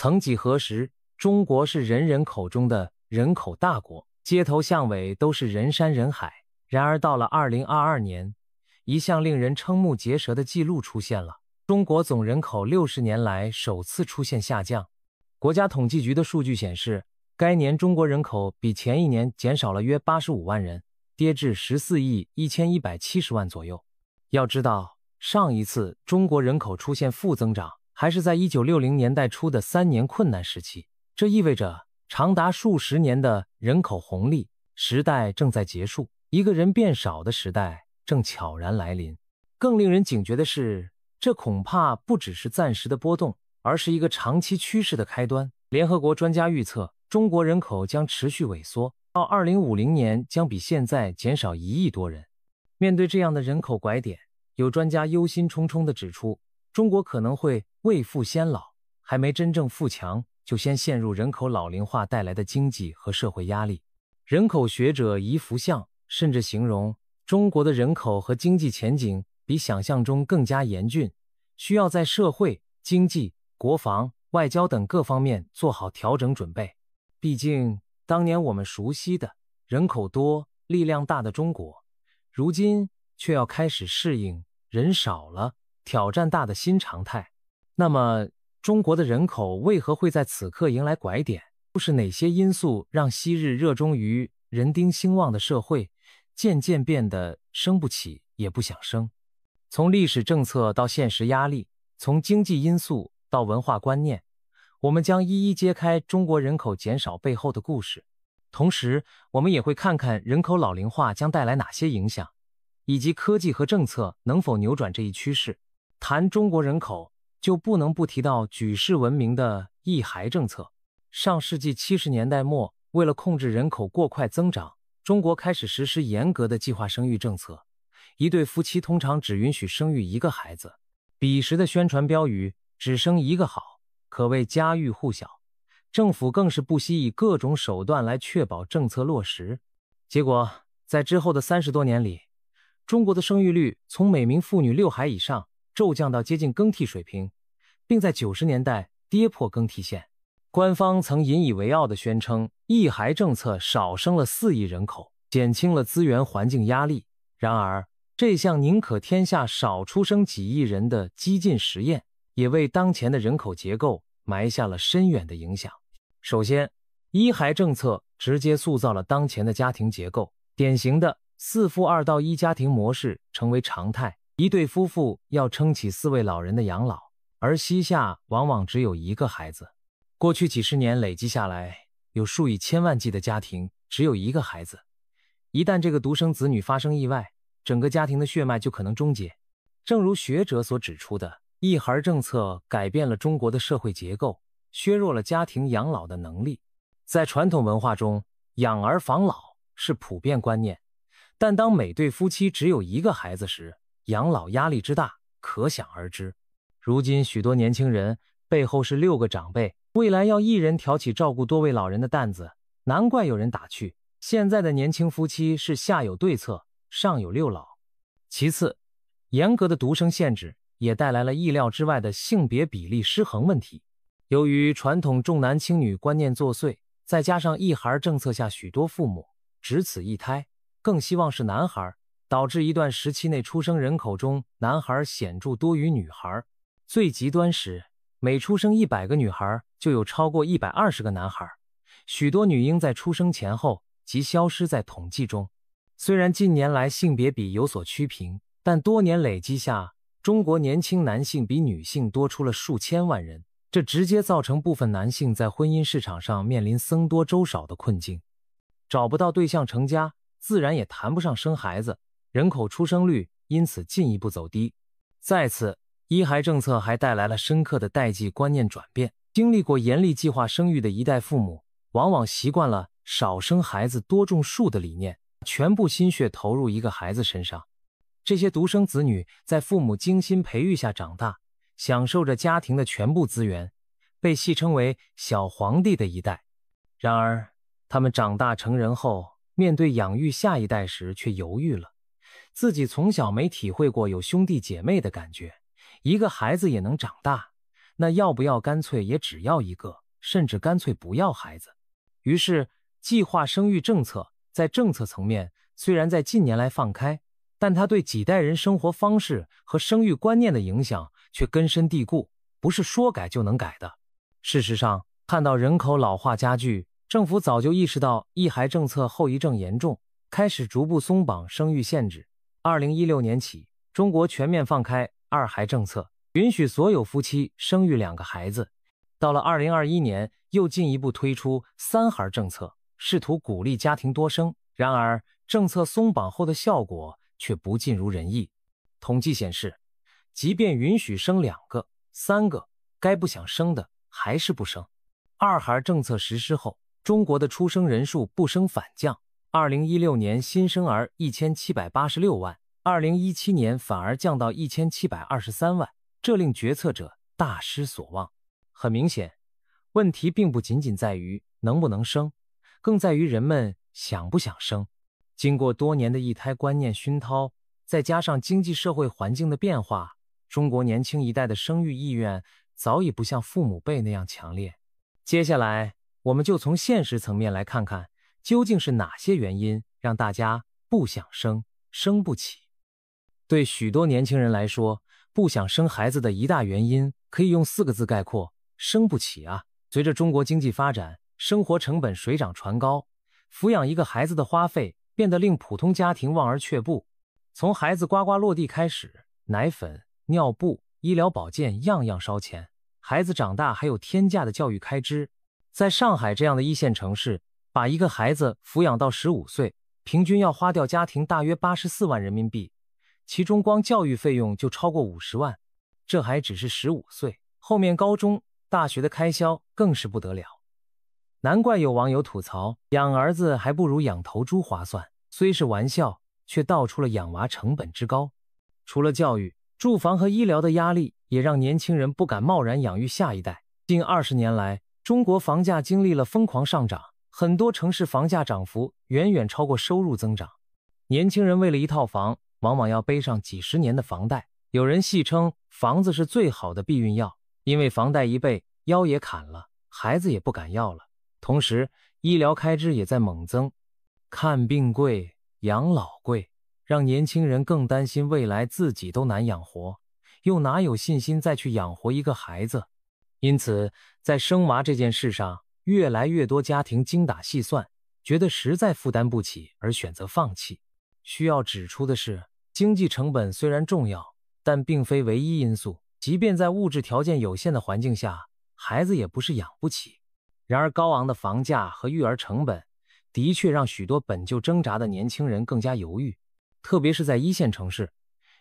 曾几何时，中国是人人口中的人口大国，街头巷尾都是人山人海。然而到了2022年，一项令人瞠目结舌的记录出现了：中国总人口60年来首次出现下降。国家统计局的数据显示，该年中国人口比前一年减少了约85万人，跌至14亿1170万左右。要知道，上一次中国人口出现负增长，还是在1960年代初的3年困难时期。这意味着长达数十年的人口红利时代正在结束，一个人变少的时代正悄然来临。更令人警觉的是，这恐怕不只是暂时的波动，而是一个长期趋势的开端。联合国专家预测，中国人口将持续萎缩，到2050年将比现在减少1亿多人。面对这样的人口拐点，有专家忧心忡忡地指出，中国可能会未富先老，还没真正富强，就先陷入人口老龄化带来的经济和社会压力。人口学者宜福相甚至形容，中国的人口和经济前景比想象中更加严峻，需要在社会、经济、国防、外交等各方面做好调整准备。毕竟，当年我们熟悉的人口多、力量大的中国，如今却要开始适应人少了、挑战大的新常态。那么，中国的人口为何会在此刻迎来拐点？又是哪些因素让昔日热衷于人丁兴旺的社会渐渐变得生不起也不想生？从历史政策到现实压力，从经济因素到文化观念，我们将一一揭开中国人口减少背后的故事。同时，我们也会看看人口老龄化将带来哪些影响，以及科技和政策能否扭转这一趋势。谈中国人口，就不能不提到举世闻名的一孩政策。上世纪70年代末，为了控制人口过快增长，中国开始实施严格的计划生育政策，一对夫妻通常只允许生育1个孩子。彼时的宣传标语“只生1个好”，可谓家喻户晓。政府更是不惜以各种手段来确保政策落实。结果，在之后的30多年里，中国的生育率从每名妇女6孩以上骤降到接近更替水平，并在90年代跌破更替线。官方曾引以为傲地宣称，一孩政策少生了4亿人口，减轻了资源环境压力。然而，这项宁可天下少出生几亿人的激进实验，也为当前的人口结构埋下了深远的影响。首先，一孩政策直接塑造了当前的家庭结构，典型的4夫2到1家庭模式成为常态，一对夫妇要撑起4位老人的养老，而膝下往往只有1个孩子。过去几十年累积下来，有数以千万计的家庭只有1个孩子。一旦这个独生子女发生意外，整个家庭的血脉就可能终结。正如学者所指出的，一孩政策改变了中国的社会结构，削弱了家庭养老的能力。在传统文化中，养儿防老是普遍观念，但当每对夫妻只有1个孩子时，养老压力之大可想而知。如今许多年轻人背后是6个长辈，未来要一人挑起照顾多位老人的担子，难怪有人打趣，现在的年轻夫妻是下有对策，上有6老。其次，严格的独生限制也带来了意料之外的性别比例失衡问题。由于传统重男轻女观念作祟，再加上一孩政策下许多父母只此一胎，更希望是男孩，导致一段时期内出生人口中男孩显著多于女孩。最极端时，每出生100个女孩就有超过120个男孩，许多女婴在出生前后即消失在统计中。虽然近年来性别比有所趋平，但多年累积下，中国年轻男性比女性多出了数千万人，这直接造成部分男性在婚姻市场上面临僧多粥少的困境，找不到对象成家，自然也谈不上生孩子，人口出生率因此进一步走低。再次，一孩政策还带来了深刻的代际观念转变，经历过严厉计划生育的一代父母，往往习惯了少生孩子多种树的理念，全部心血投入1个孩子身上。这些独生子女在父母精心培育下长大，享受着家庭的全部资源，被戏称为小皇帝的一代。然而，他们长大成人后，面对养育下一代时却犹豫了。自己从小没体会过有兄弟姐妹的感觉，1个孩子也能长大，那要不要干脆也只要一个，甚至干脆不要孩子？于是，计划生育政策在政策层面虽然在近年来放开，但它对几代人生活方式和生育观念的影响却根深蒂固，不是说改就能改的。事实上，看到人口老化加剧，政府早就意识到一孩政策后遗症严重，开始逐步松绑生育限制。2016年起，中国全面放开二孩政策，允许所有夫妻生育2个孩子。到了2021年，又进一步推出3孩政策，试图鼓励家庭多生。然而，政策松绑后的效果却不尽如人意。统计显示，即便允许生2个、3个，该不想生的还是不生。二孩政策实施后，中国的出生人数不升反降。2016年新生儿1786万，2017年反而降到1723万，这令决策者大失所望。很明显，问题并不仅仅在于能不能生，更在于人们想不想生。经过多年的一胎观念熏陶，再加上经济社会环境的变化，中国年轻一代的生育意愿早已不像父母辈那样强烈。接下来，我们就从现实层面来看看，究竟是哪些原因让大家不想生，生不起。对许多年轻人来说，不想生孩子的一大原因可以用4个字概括：生不起啊！随着中国经济发展，生活成本水涨船高，抚养一个孩子的花费变得令普通家庭望而却步。从孩子呱呱落地开始，奶粉、尿布、医疗保健样样烧钱，孩子长大还有天价的教育开支。在上海这样的1线城市，把一个孩子抚养到15岁，平均要花掉家庭大约84万人民币，其中光教育费用就超过50万。这还只是15岁，后面高中、大学的开销更是不得了。难怪有网友吐槽，养儿子还不如养头猪划算。虽是玩笑，却道出了养娃成本之高。除了教育、住房和医疗的压力，也让年轻人不敢贸然养育下一代。近20年来，中国房价经历了疯狂上涨，很多城市房价涨幅远远超过收入增长。年轻人为了一套房，往往要背上几10年的房贷。有人戏称房子是最好的避孕药，因为房贷一背，腰也砍了，孩子也不敢要了。同时，医疗开支也在猛增，看病贵，养老贵，让年轻人更担心未来自己都难养活，又哪有信心再去养活一个孩子？因此，在生娃这件事上，越来越多家庭精打细算，觉得实在负担不起而选择放弃。需要指出的是，经济成本虽然重要，但并非唯一因素。即便在物质条件有限的环境下，孩子也不是养不起。然而，高昂的房价和育儿成本的确让许多本就挣扎的年轻人更加犹豫，特别是在1线城市，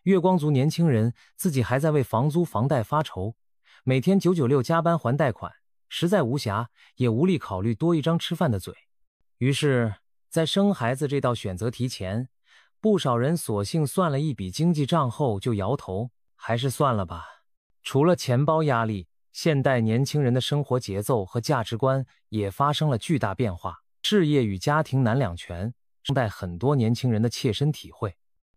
月光族年轻人自己还在为房租房贷发愁，每天996加班还贷款，实在无暇，也无力考虑多一张吃饭的嘴。于是，在生孩子这道选择题前，不少人索性算了一笔经济账后就摇头，还是算了吧。除了钱包压力，现代年轻人的生活节奏和价值观也发生了巨大变化，事业与家庭难两全，带很多年轻人的切身体会。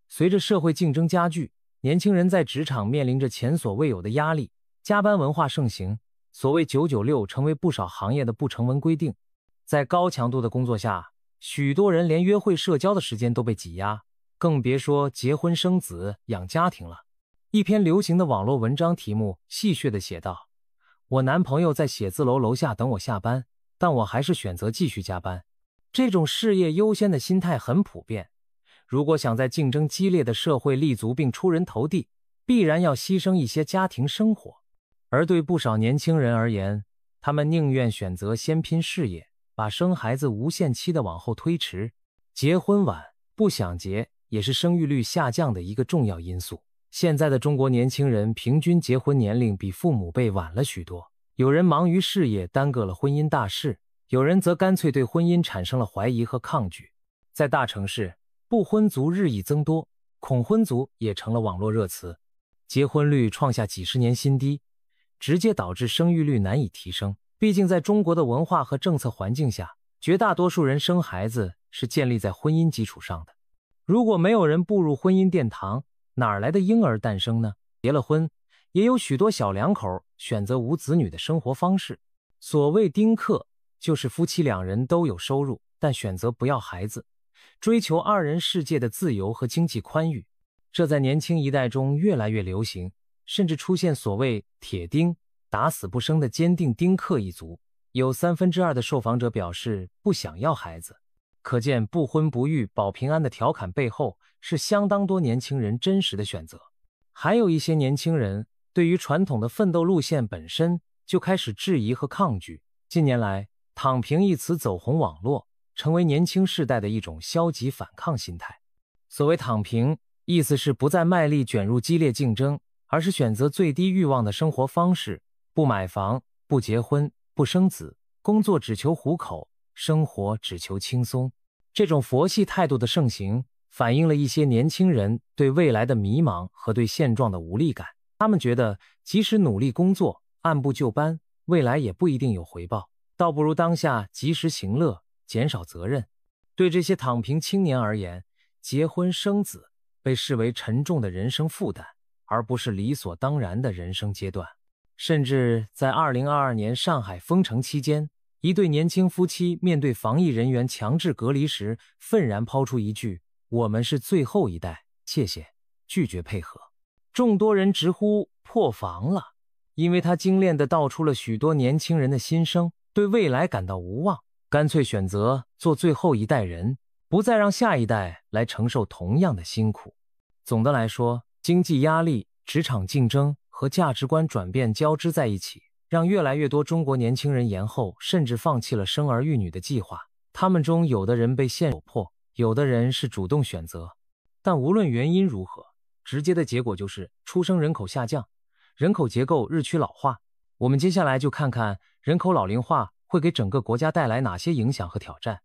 随着社会竞争加剧，年轻人在职场面临着前所未有的压力，加班文化盛行，所谓996成为不少行业的不成文规定。在高强度的工作下，许多人连约会社交的时间都被挤压，更别说结婚生子养家庭了。一篇流行的网络文章题目戏谑地写道：我男朋友在写字楼楼下等我下班，但我还是选择继续加班。这种事业优先的心态很普遍，如果想在竞争激烈的社会立足并出人头地，必然要牺牲一些家庭生活。而对不少年轻人而言，他们宁愿选择先拼事业，把生孩子无限期的往后推迟。结婚晚，不想结，也是生育率下降的一个重要因素。现在的中国年轻人平均结婚年龄比父母辈晚了许多，有人忙于事业耽搁了婚姻大事，有人则干脆对婚姻产生了怀疑和抗拒。在大城市，不婚族日益增多，恐婚族也成了网络热词，结婚率创下几10年新低，直接导致生育率难以提升。毕竟在中国的文化和政策环境下，绝大多数人生孩子是建立在婚姻基础上的。如果没有人步入婚姻殿堂，哪来的婴儿诞生呢？结了婚，也有许多小两口选择无子女的生活方式。所谓丁克，就是夫妻两人都有收入，但选择不要孩子，追求二人世界的自由和经济宽裕。这在年轻一代中越来越流行，甚至出现所谓铁丁、打死不生的坚定丁克一族。有2/3的受访者表示不想要孩子，可见不婚不育保平安的调侃背后是相当多年轻人真实的选择。还有一些年轻人对于传统的奋斗路线本身就开始质疑和抗拒。近年来，躺平一词走红网络，成为年轻世代的一种消极反抗心态。所谓躺平，意思是不再卖力卷入激烈竞争，而是选择最低欲望的生活方式，不买房，不结婚，不生子，工作只求糊口，生活只求轻松。这种佛系态度的盛行，反映了一些年轻人对未来的迷茫和对现状的无力感。他们觉得即使努力工作，按部就班，未来也不一定有回报，倒不如当下及时行乐，减少责任。对这些躺平青年而言，结婚生子被视为沉重的人生负担，而不是理所当然的人生阶段。甚至在2022年上海封城期间，一对年轻夫妻面对防疫人员强制隔离时，愤然抛出一句：“我们是最后一代，谢谢。”拒绝配合。众多人直呼破防了，因为他精炼地道出了许多年轻人的心声，对未来感到无望，干脆选择做最后一代人，不再让下一代来承受同样的辛苦。总的来说，经济压力、职场竞争和价值观转变交织在一起，让越来越多中国年轻人延后甚至放弃了生儿育女的计划。他们中有的人被现实所迫，有的人是主动选择。但无论原因如何，直接的结果就是出生人口下降，人口结构日趋老化。我们接下来就看看人口老龄化会给整个国家带来哪些影响和挑战。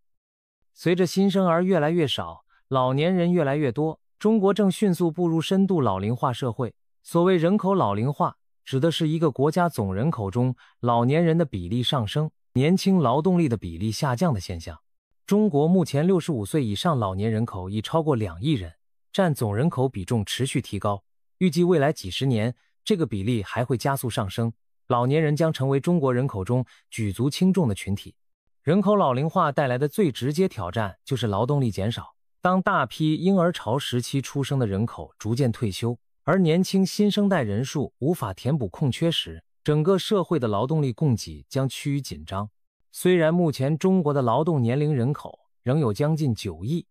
随着新生儿越来越少，老年人越来越多，中国正迅速步入深度老龄化社会。所谓人口老龄化，指的是一个国家总人口中老年人的比例上升，年轻劳动力的比例下降的现象。中国目前65岁以上老年人口已超过2亿人，占总人口比重持续提高，预计未来几十年，这个比例还会加速上升，老年人将成为中国人口中举足轻重的群体。人口老龄化带来的最直接挑战就是劳动力减少。当大批婴儿潮时期出生的人口逐渐退休，而年轻新生代人数无法填补空缺时，整个社会的劳动力供给将趋于紧张。虽然目前中国的劳动年龄人口仍有将近9亿，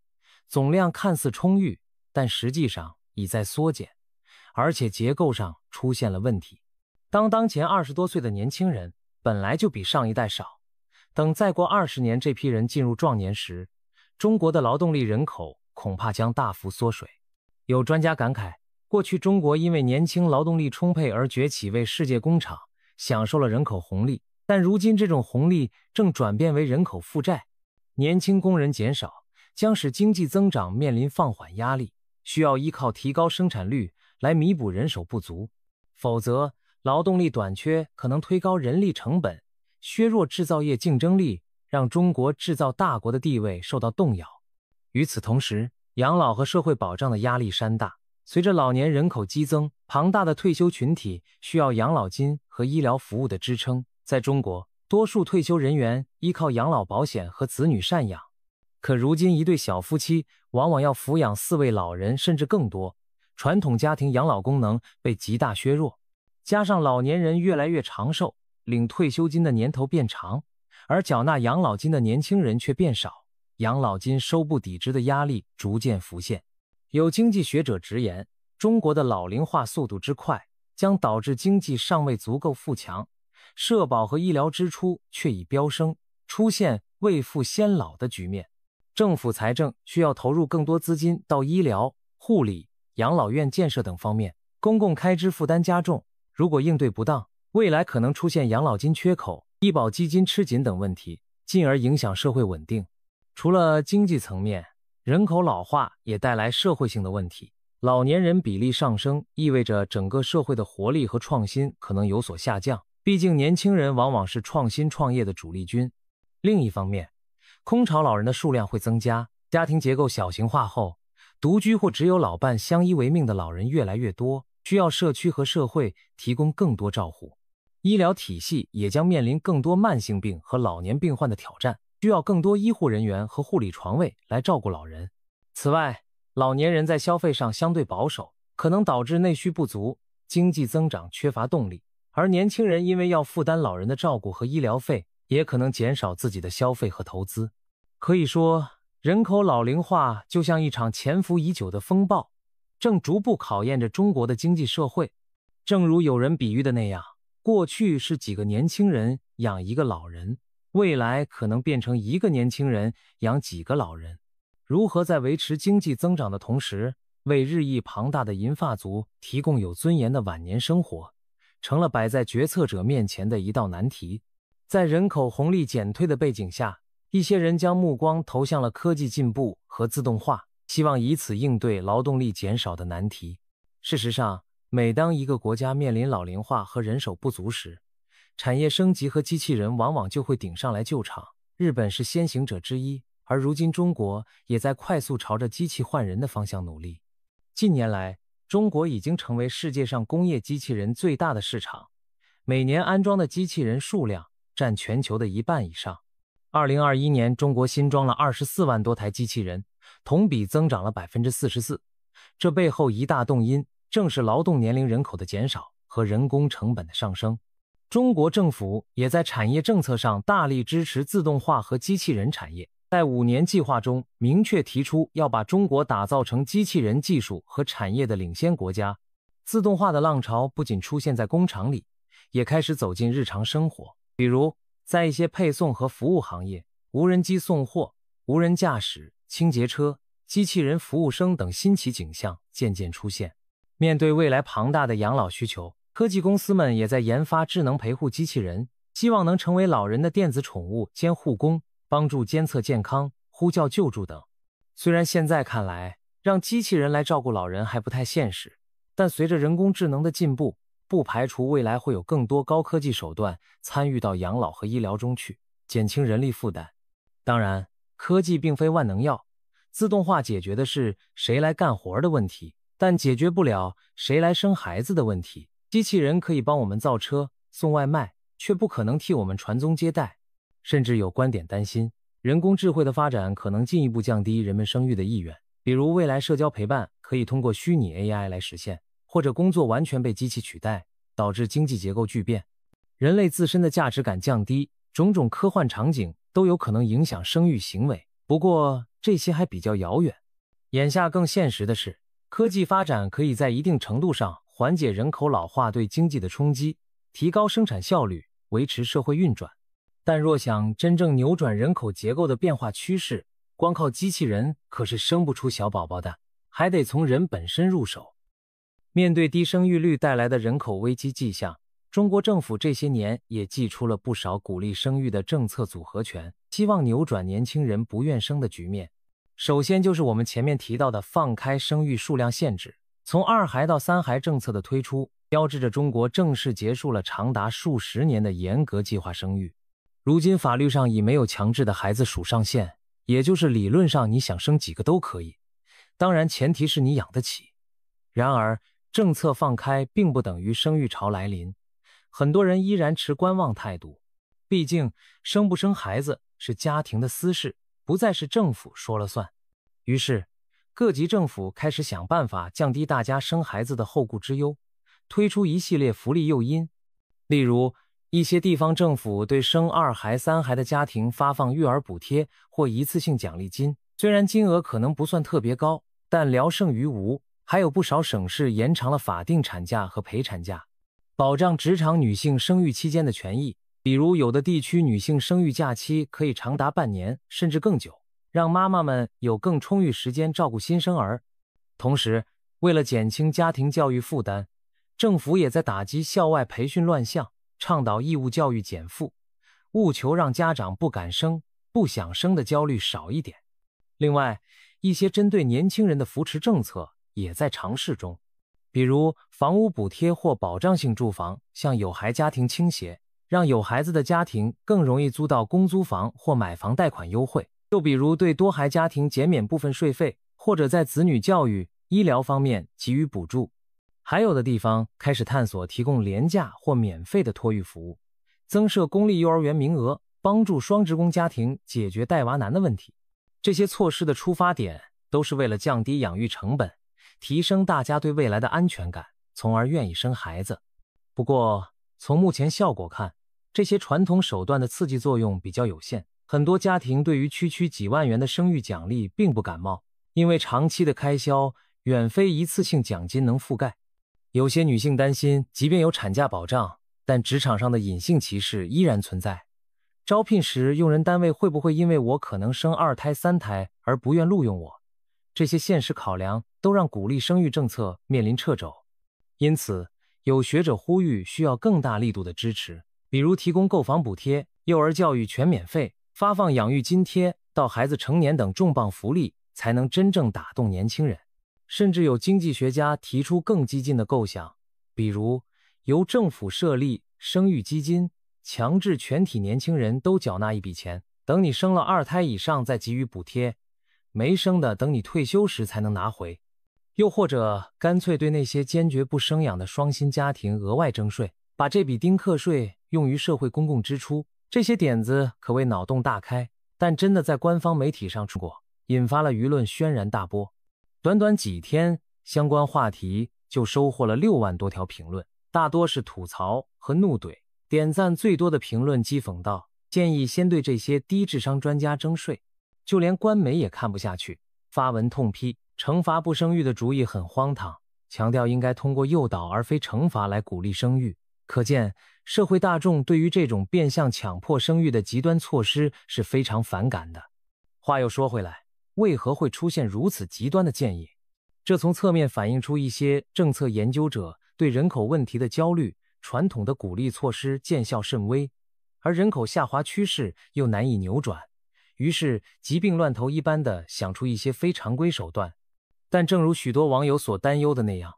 总量看似充裕，但实际上已在缩减，而且结构上出现了问题。当前20多岁的年轻人本来就比上一代少，等再过20年这批人进入壮年时，中国的劳动力人口恐怕将大幅缩水。有专家感慨，过去中国因为年轻劳动力充沛而崛起为世界工厂，享受了人口红利，但如今这种红利正转变为人口负债。年轻工人减少，将使经济增长面临放缓压力，需要依靠提高生产率来弥补人手不足，否则劳动力短缺可能推高人力成本，削弱制造业竞争力，让中国制造大国的地位受到动摇。与此同时，养老和社会保障的压力山大。随着老年人口激增，庞大的退休群体需要养老金和医疗服务的支撑。在中国，多数退休人员依靠养老保险和子女赡养，可如今一对小夫妻往往要抚养4位老人甚至更多，传统家庭养老功能被极大削弱。加上老年人越来越长寿，领退休金的年头变长，而缴纳养老金的年轻人却变少，养老金收不抵支的压力逐渐浮现。有经济学者直言，中国的老龄化速度之快，将导致经济尚未足够富强，社保和医疗支出却已飙升，出现未富先老的局面。政府财政需要投入更多资金到医疗、护理、养老院建设等方面，公共开支负担加重。如果应对不当，未来可能出现养老金缺口、医保基金吃紧等问题，进而影响社会稳定。除了经济层面，人口老化也带来社会性的问题。老年人比例上升，意味着整个社会的活力和创新可能有所下降，毕竟年轻人往往是创新创业的主力军。另一方面，空巢老人的数量会增加，家庭结构小型化后，独居或只有老伴相依为命的老人越来越多，需要社区和社会提供更多照护。医疗体系也将面临更多慢性病和老年病患的挑战，需要更多医护人员和护理床位来照顾老人。此外，老年人在消费上相对保守，可能导致内需不足，经济增长缺乏动力，而年轻人因为要负担老人的照顾和医疗费，也可能减少自己的消费和投资。可以说，人口老龄化就像一场潜伏已久的风暴，正逐步考验着中国的经济社会。正如有人比喻的那样，过去是几个年轻人养一个老人，未来可能变成一个年轻人养几个老人。如何在维持经济增长的同时，为日益庞大的银发族提供有尊严的晚年生活，成了摆在决策者面前的一道难题。在人口红利减退的背景下，一些人将目光投向了科技进步和自动化，希望以此应对劳动力减少的难题。事实上，每当一个国家面临老龄化和人手不足时，产业升级和机器人往往就会顶上来救场。日本是先行者之一，而如今中国也在快速朝着机器换人的方向努力。近年来，中国已经成为世界上工业机器人最大的市场，每年安装的机器人数量占全球的1半以上。2021年，中国新装了24万多台机器人，同比增长了 44%。这背后一大动因正是劳动年龄人口的减少和人工成本的上升。中国政府也在产业政策上大力支持自动化和机器人产业，在5年计划中明确提出要把中国打造成机器人技术和产业的领先国家。自动化的浪潮不仅出现在工厂里，也开始走进日常生活，比如在一些配送和服务行业，无人机送货、无人驾驶、清洁车、机器人服务生等新奇景象渐渐出现。面对未来庞大的养老需求，科技公司们也在研发智能陪护机器人，希望能成为老人的电子宠物兼护工，帮助监测健康、呼叫救助等。虽然现在看来，让机器人来照顾老人还不太现实，但随着人工智能的进步，不排除未来会有更多高科技手段参与到养老和医疗中去，减轻人力负担。当然，科技并非万能药，自动化解决的是谁来干活的问题，但解决不了谁来生孩子的问题。机器人可以帮我们造车、送外卖，却不可能替我们传宗接代。甚至有观点担心，人工智慧的发展可能进一步降低人们生育的意愿，比如未来社交陪伴可以通过虚拟 AI 来实现，或者工作完全被机器取代，导致经济结构巨变，人类自身的价值感降低，种种科幻场景都有可能影响生育行为。不过这些还比较遥远，眼下更现实的是，科技发展可以在一定程度上缓解人口老化对经济的冲击，提高生产效率，维持社会运转。但若想真正扭转人口结构的变化趋势，光靠机器人可是生不出小宝宝的，还得从人本身入手。面对低生育率带来的人口危机迹象，中国政府这些年也祭出了不少鼓励生育的政策组合拳，希望扭转年轻人不愿生的局面。首先就是我们前面提到的放开生育数量限制，从2孩到3孩政策的推出，标志着中国正式结束了长达数十年的严格计划生育。如今法律上已没有强制的孩子数上限，也就是理论上你想生几个都可以，当然前提是你养得起。然而政策放开并不等于生育潮来临，很多人依然持观望态度，毕竟生不生孩子是家庭的私事，不再是政府说了算。于是各级政府开始想办法降低大家生孩子的后顾之忧，推出一系列福利诱因。例如一些地方政府对生2孩、3孩的家庭发放育儿补贴或一次性奖励金，虽然金额可能不算特别高，但聊胜于无。还有不少省市延长了法定产假和陪产假，保障职场女性生育期间的权益。比如有的地区女性生育假期可以长达半年甚至更久，让妈妈们有更充裕时间照顾新生儿。同时，为了减轻家庭教育负担，政府也在打击校外培训乱象，倡导义务教育减负，务求让家长不敢生、不想生的焦虑少一点。另外，一些针对年轻人的扶持政策也在尝试中，比如房屋补贴或保障性住房向有孩家庭倾斜，让有孩子的家庭更容易租到公租房或买房贷款优惠。又比如对多孩家庭减免部分税费，或者在子女教育、医疗方面给予补助。还有的地方开始探索提供廉价或免费的托育服务，增设公立幼儿园名额，帮助双职工家庭解决带娃难的问题。这些措施的出发点都是为了降低养育成本，提升大家对未来的安全感，从而愿意生孩子。不过，从目前效果看，这些传统手段的刺激作用比较有限，很多家庭对于区几万元的生育奖励并不感冒，因为长期的开销远非一次性奖金能覆盖。有些女性担心，即便有产假保障，但职场上的隐性歧视依然存在。招聘时，用人单位会不会因为我可能生2胎、3胎而不愿录用我？这些现实考量都让鼓励生育政策面临掣肘。因此，有学者呼吁需要更大力度的支持，比如提供购房补贴、幼儿教育全免费、发放养育津贴到孩子成年等重磅福利，才能真正打动年轻人。甚至有经济学家提出更激进的构想，比如由政府设立生育基金，强制全体年轻人都缴纳一笔钱，等你生了2胎以上再给予补贴，没生的等你退休时才能拿回。又或者干脆对那些坚决不生养的双薪家庭额外征税，把这笔丁克税用于社会公共支出。这些点子可谓脑洞大开，但真的在官方媒体上出过，引发了舆论轩然大波。短短几天，相关话题就收获了6万多条评论，大多是吐槽和怒怼。点赞最多的评论讥讽道：建议先对这些低智商专家征税。就连官媒也看不下去，发文痛批惩罚不生育的主意很荒唐，强调应该通过诱导而非惩罚来鼓励生育。可见社会大众对于这种变相强迫生育的极端措施是非常反感的。话又说回来，为何会出现如此极端的建议？这从侧面反映出一些政策研究者对人口问题的焦虑，传统的鼓励措施见效甚微，而人口下滑趋势又难以扭转，于是疾病乱投一般的想出一些非常规手段。但正如许多网友所担忧的那样，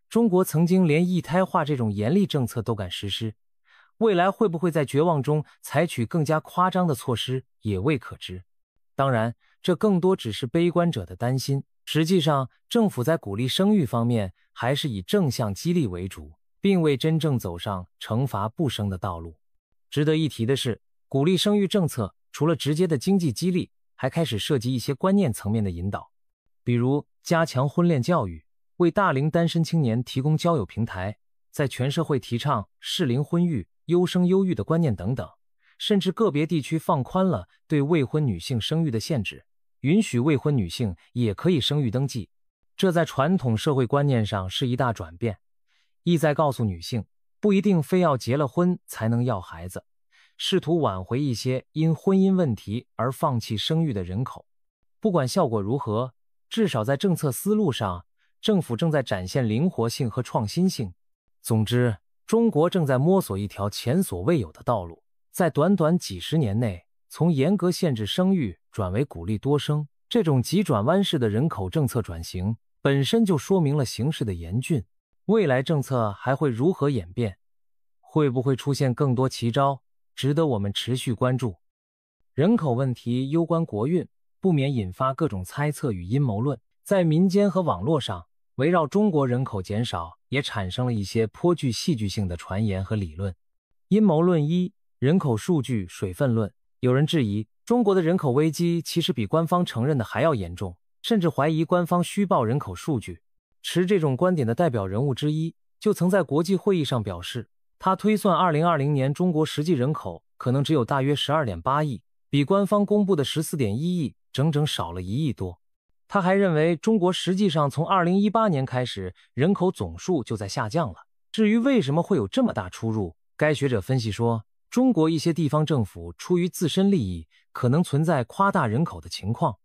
中国曾经连一胎化这种严厉政策都敢实施，未来会不会在绝望中采取更加夸张的措施也未可知。当然，这更多只是悲观者的担心，实际上政府在鼓励生育方面还是以正向激励为主，并未真正走上惩罚不生的道路。值得一提的是，鼓励生育政策除了直接的经济激励，还开始涉及一些观念层面的引导，比如加强婚恋教育，为大龄单身青年提供交友平台，在全社会提倡适龄婚育、优生优育的观念等等，甚至个别地区放宽了对未婚女性生育的限制，允许未婚女性也可以生育登记。这在传统社会观念上是一大转变，意在告诉女性，不一定非要结了婚才能要孩子，试图挽回一些因婚姻问题而放弃生育的人口。不管效果如何，至少在政策思路上，政府正在展现灵活性和创新性。总之，中国正在摸索一条前所未有的道路，在短短几十年内，从严格限制生育转为鼓励多生，这种急转弯式的人口政策转型本身就说明了形势的严峻。未来政策还会如何演变？会不会出现更多奇招？值得我们持续关注。人口问题攸关国运，不免引发各种猜测与阴谋论。在民间和网络上，围绕中国人口减少也产生了一些颇具戏剧性的传言和理论。阴谋论一：人口数据水分论。有人质疑，中国的人口危机其实比官方承认的还要严重，甚至怀疑官方虚报人口数据。持这种观点的代表人物之一，就曾在国际会议上表示，他推算2020年中国实际人口可能只有大约 12.8 亿，比官方公布的 14.1 亿整整少了1亿多。他还认为，中国实际上从2018年开始，人口总数就在下降了。至于为什么会有这么大出入，该学者分析说，中国一些地方政府出于自身利益，可能存在夸大人口的情况，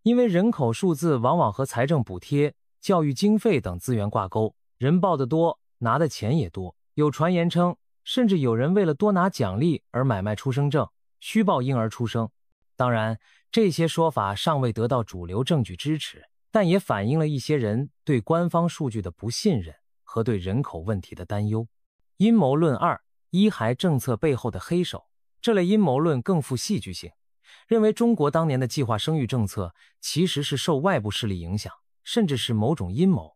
因为人口数字往往和财政补贴、教育经费等资源挂钩，人报得多，拿的钱也多。有传言称，甚至有人为了多拿奖励而买卖出生证，虚报婴儿出生。当然，这些说法尚未得到主流证据支持，但也反映了一些人对官方数据的不信任和对人口问题的担忧。阴谋论二：一孩政策背后的黑手。这类阴谋论更富戏剧性，认为中国当年的计划生育政策其实是受外部势力影响，甚至是某种阴谋。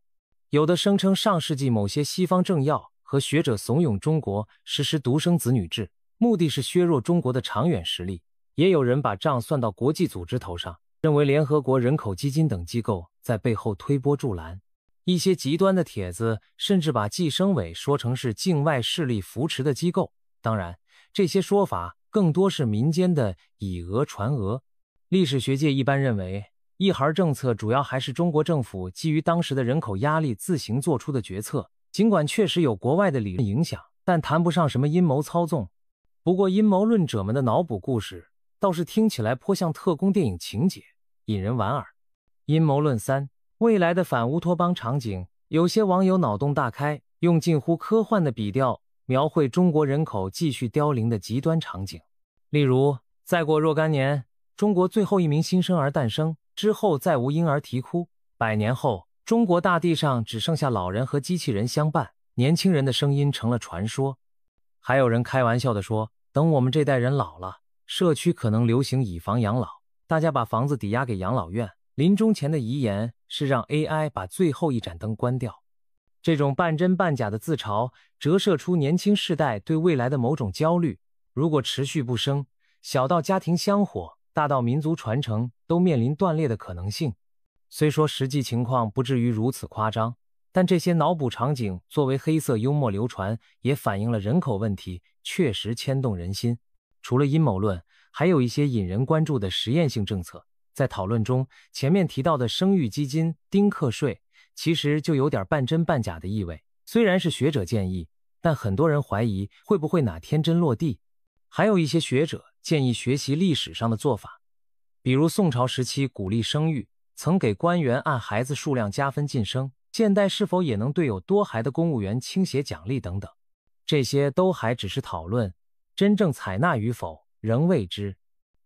有的声称上世纪某些西方政要和学者怂恿中国实施独生子女制，目的是削弱中国的长远实力。也有人把账算到国际组织头上，认为联合国人口基金等机构在背后推波助澜。一些极端的帖子甚至把计生委说成是境外势力扶持的机构。当然，这些说法更多是民间的以讹传讹。历史学界一般认为，一孩政策主要还是中国政府基于当时的人口压力自行做出的决策，尽管确实有国外的理论影响，但谈不上什么阴谋操纵。不过阴谋论者们的脑补故事倒是听起来颇像特工电影情节，引人莞尔。阴谋论3：未来的反乌托邦场景。有些网友脑洞大开，用近乎科幻的笔调描绘中国人口继续凋零的极端场景。例如，再过若干年，中国最后一名新生儿诞生，之后再无婴儿啼哭，100年后，中国大地上只剩下老人和机器人相伴，年轻人的声音成了传说。还有人开玩笑地说，等我们这代人老了，社区可能流行以房养老，大家把房子抵押给养老院，临终前的遗言是让 AI 把最后一盏灯关掉。这种半真半假的自嘲折射出年轻世代对未来的某种焦虑，如果持续不生，小到家庭香火，大到民族传承，都面临断裂的可能性。虽说实际情况不至于如此夸张，但这些脑补场景作为黑色幽默流传，也反映了人口问题确实牵动人心。除了阴谋论，还有一些引人关注的实验性政策。在讨论中，前面提到的生育基金、丁克税，其实就有点半真半假的意味。虽然是学者建议，但很多人怀疑会不会哪天真落地。还有一些学者建议学习历史上的做法，比如宋朝时期鼓励生育，曾给官员按孩子数量加分晋升，现代是否也能对有多孩的公务员倾斜奖励等等。这些都还只是讨论，真正采纳与否仍未知。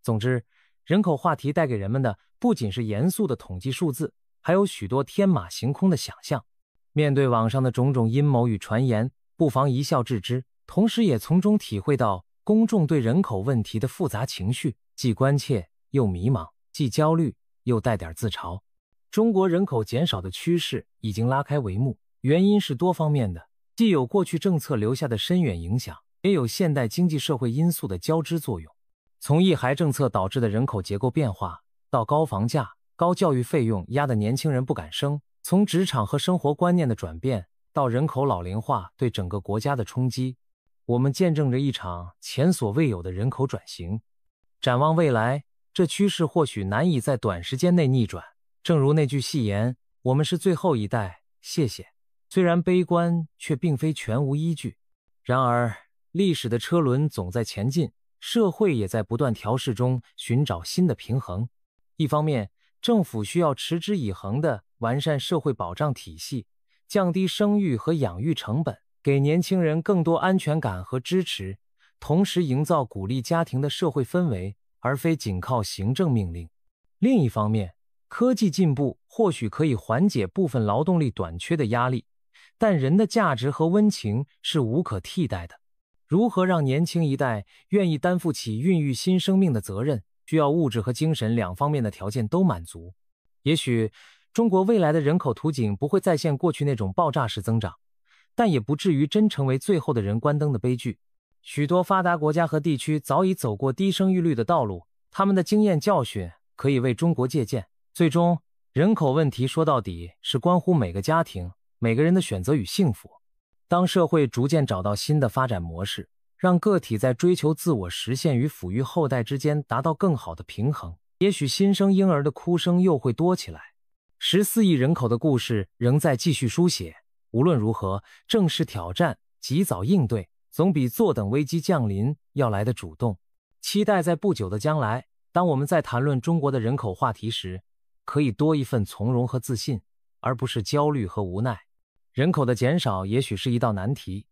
总之，人口话题带给人们的不仅是严肃的统计数字，还有许多天马行空的想象。面对网上的种种阴谋与传言，不妨一笑置之，同时也从中体会到公众对人口问题的复杂情绪，既关切又迷茫，既焦虑又带点自嘲。中国人口减少的趋势已经拉开帷幕，原因是多方面的，既有过去政策留下的深远影响，也有现代经济社会因素的交织作用。从一孩政策导致的人口结构变化，到高房价、高教育费用压得年轻人不敢生，从职场和生活观念的转变，到人口老龄化对整个国家的冲击，我们见证着一场前所未有的人口转型。展望未来，这趋势或许难以在短时间内逆转。正如那句戏言，我们是最后一代，谢谢。虽然悲观，却并非全无依据。然而，历史的车轮总在前进，社会也在不断调试中寻找新的平衡。一方面，政府需要持之以恒地完善社会保障体系，降低生育和养育成本，给年轻人更多安全感和支持，同时营造鼓励家庭的社会氛围，而非仅靠行政命令。另一方面，科技进步或许可以缓解部分劳动力短缺的压力，但人的价值和温情是无可替代的。如何让年轻一代愿意担负起孕育新生命的责任，需要物质和精神两方面的条件都满足。也许中国未来的人口图景不会再现过去那种爆炸式增长，但也不至于真成为最后的人关灯的悲剧。许多发达国家和地区早已走过低生育率的道路，他们的经验教训可以为中国借鉴。最终，人口问题说到底是关乎每个家庭、每个人的选择与幸福。当社会逐渐找到新的发展模式，让个体在追求自我实现与抚育后代之间达到更好的平衡，也许新生婴儿的哭声又会多起来。14亿人口的故事仍在继续书写。无论如何，正视挑战，及早应对，总比坐等危机降临要来得主动。期待在不久的将来，当我们在谈论中国的人口话题时，可以多一份从容和自信，而不是焦虑和无奈。人口的减少也许是一道难题，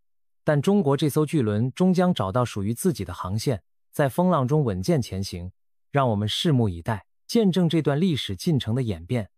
但中国这艘巨轮终将找到属于自己的航线，在风浪中稳健前行。让我们拭目以待，见证这段历史进程的演变。